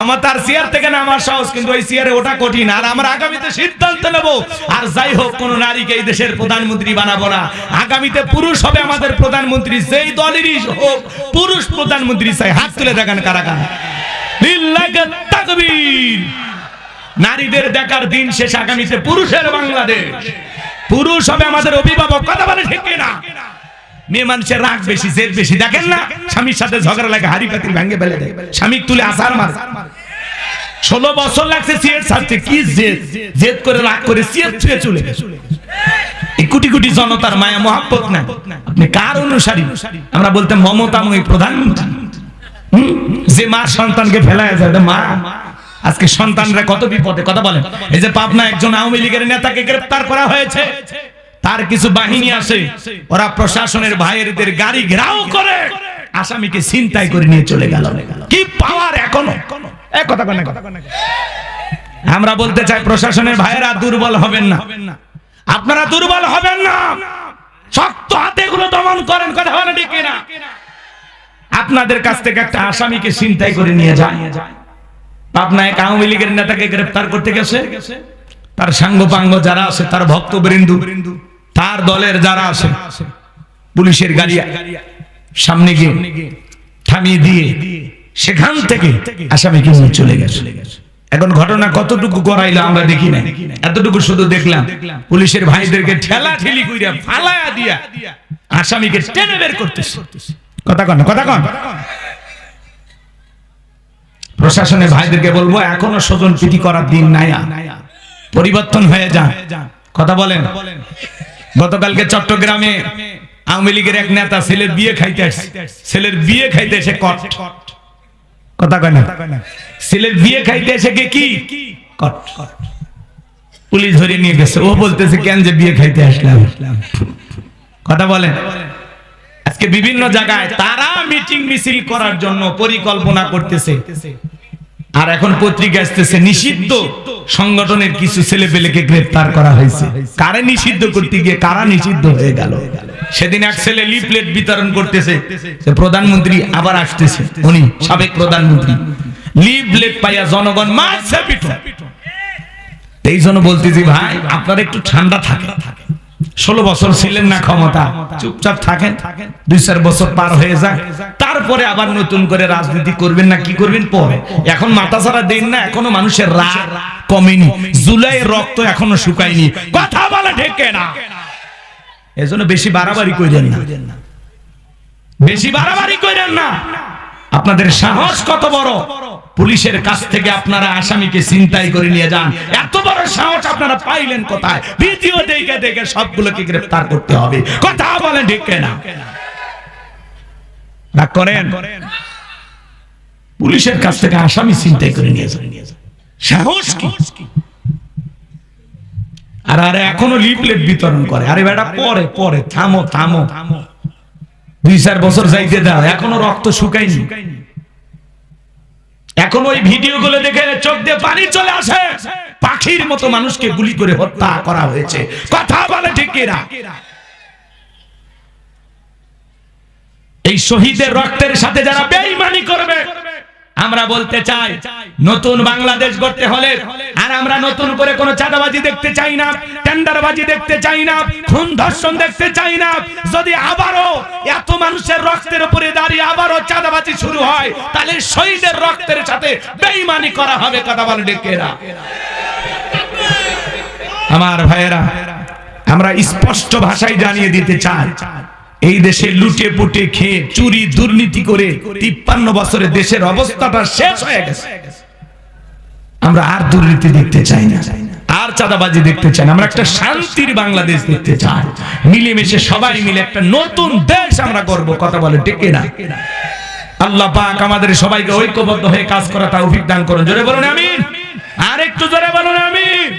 ক্ষমতার চেয়ার থেকে নামার সাহস, কিন্তু ওই চেয়ারে ওটা কঠিন। আর আমরা আগামীতে সিদ্ধান্ত নেব, আর যাই হোক কোন নারীকে এই দেশের প্রধানমন্ত্রী বানাবো না। আগামীতে পুরুষ হবে আমাদের প্রধানমন্ত্রী, যেই দলেরই হোক পুরুষ প্রধানমন্ত্রী চাই। হাত তুলে দেখান কারা কারা। লিল্লাহি তাকবীর। নারীদের দেখার দিন শেষ, আগামীতে পুরুষের বাংলাদেশ। পুরুষ হবে আমাদের অভিভাবক। কথা বলে ঠিক না? মেয়ে মানুষের রাগ বেশি, জেদ বেশি। দেখেন না, স্বামীর সাথে ঝগড়া লাগে, হাড়ি পাতিল ভেঙে ফেলে দেয়, স্বামী তুলে আসার মার। 16 বছর লাগছে সিয়েট ছাড়তে। কি জেদ করে রাগ করে সিয়েট ছুঁয়ে চলে গেছে। এই কোটি কোটি জনতার মায়া মহাব্বত না। আপনি কার অনুসারী? আমরা বলতে মমতাময়ী প্রধানমন্ত্রী। যে মা সন্তানকে ফেলায় যায়, মা আজকে সন্তানরা কত বিপদে। কথা বলেন। এই যে পাবনা একজন আওয়ামী লীগের নেতাকে গ্রেফতার করা হয়েছে, তার কিছু বাহিনী আসে, ওরা প্রশাসনের ভাইয়েরদের গাড়ি ঘেরাও করে আসামিকে ছিনতাই করে নিয়ে চলে গেল। কি পাওয়ার এখনো। এক কথা কয় না। আমরা বলতে চাই প্রশাসনের ভাইয়েরা দুর্বল হবেন না, আপনারা দুর্বল হবেন না, শক্ত হাতে এগুলো দমন করেন। কথা বলে ঠিক না? আপনাদের কাছ থেকে একটা আসামিকে ছিনতাই করে নিয়ে যায়। পাবনা এক আওয়ামী লীগের নেতাকে গ্রেফতার করতে গেছে, তার সাঙ্গপাঙ্গ যারা আছে, তার ভক্তবৃন্দ, তার দলের যারা আছে, পুলিশের গাড়ি সামনে গিয়ে থামিয়ে দিয়ে সেখান থেকে আসামিকে নিয়ে চলে গেছে। এখন ঘটনা কতটুকু করাইলো আমরা দেখি না, এতটুকু শুধু দেখলাম পুলিশের ভাইদেরকে ঠেলা ঠেলি কইরা ফালায়া দিয়া আসামিকে টেনে বের করতেছে। কথা কন, কথা কন। প্রশাসনের ভাইদেরকে বলবো, এখনো স্বজন প্রীতি করার দিন নাই, পরিবর্তন হয়ে যান। কথা বলেন। গতকালকে চট্টগ্রামে আওয়ামী লীগের এক নেতা ছেলের বিয়ে খাইতে আসে, ছেলের বিয়ে খাইতে এসে কট। কথা কয় না? ছেলের বিয়ে খাইতে এসে কি কট। পুলিশ ধরে নিয়ে গেছে। ও বলতেছে কেন যে বিয়ে খাইতে আসলাম। কথা বলেন। আজকে বিভিন্ন জায়গায় তারা মিটিং মিছিল করার জন্য পরিকল্পনা করতেছে, আর এখন পত্রিকা আসতেছে নিষিদ্ধ সংগঠনের কিছু ছেলে পেলেকে গ্রেফতার করা হয়েছে। কারা নিষিদ্ধ করতে গিয়ে কারা নিষিদ্ধ হয়ে গেল। সেদিন এক ছেলে লিফলেট বিতরণ করতেছে, প্রধানমন্ত্রী আবার আসতেছে, উনি সাবেক প্রধানমন্ত্রী, লিফলেট পাইয়া জনগণ মারছে পিঠো। এই জন্য বলতেছি ভাই, আপনারা একটু ঠান্ডা থাকেন। 16 বছর ছিলেন না ক্ষমতা, চুপচাপ থাকেন। 2-4 বছর পার হয়ে যাক, তারপরে আবার নতুন করে রাজনীতি করবেন না কি করবেন পরে। এখন মাথা ছাড়া দিন না, এখনো মানুষের রাগ কমেনি, জুলাইয়ের রক্ত এখনো শুকায়নি। কথা বলা ঠিক না? এজন্য বেশি বাড়াবাড়ি কইরেন না, বেশি বাড়াবাড়ি কইরেন না। আপনাদের সাহস কত বড়, পুলিশের কাছ থেকে আপনারা আসামিকে ছিনতাই করে নিয়ে যান। এত বড় সাহস আপনারা পাইলেন কোথায়? ভিডিও দেখে দেখে সবগুলোকে গ্রেফতার করতে হবে। কথা বলেন ঠিক না? রাগ করেন? পুলিশের কাছ থেকে আসামি ছিনতাই করে নিয়ে যান, সাহস কি? আর আরে এখনো লিফলেট বিতরণ করে। আরে বেটা পরে পরে, থামো থামো, 2-4 বছর যাইতে দাও, এখনো রক্ত শুকায়নি। এখন ওই ভিডিও গুলো দেখে চোখ দিয়ে পানি চলে আসে। পাখির মতো মানুষকে গুলি করে হত্যা করা হয়েছে। কথা বলে ঠিক না? এই শহীদের রক্তের সাথে যারা বেঈমানি করবে, আমরা বলতে চাই নতুন বাংলাদেশ গড়তে হলে, আর আমরা নতুন করে কোনো চাঁদাবাজি দেখতে চাই না, টেন্ডারবাজি দেখতে চাই না, খুন ধর্ষণ দেখতে চাই না। যদি আবারও এত মানুষের রক্তের উপরে দাঁড়িয়ে আবারও চাঁদাবাজি শুরু হয়, তাহলে শহীদের রক্তের সাথে বেঈমানি করা হবে। কথা বলে ডেকেরা আমার ভাইয়েরা, আমরা স্পষ্ট ভাষায় জানিয়ে দিতে চাই, এই দেশে লুটে পুটে খেয়ে চুরি দুর্নীতি করে 53 বছরে দেশের অবস্থাটা শেষ হয়ে গেছে। আমরা আর দুর্নীতি দেখতে চাই না, আর চাঁদাবাজি দেখতে চাই না। আমরা একটা শান্তির বাংলাদেশ দেখতে চাই, মিলেমিশে সবাই মিলে একটা নতুন দেশ আমরা গড়ব। কথা বলে ঠিক না? আল্লাহ পাক আমাদের সবাইকে ঐক্যবদ্ধ হয়ে কাজ করা তৌফিক দান করুন। জোরে বলুন আমিন। আর একটু জোরে বলুন আমিন।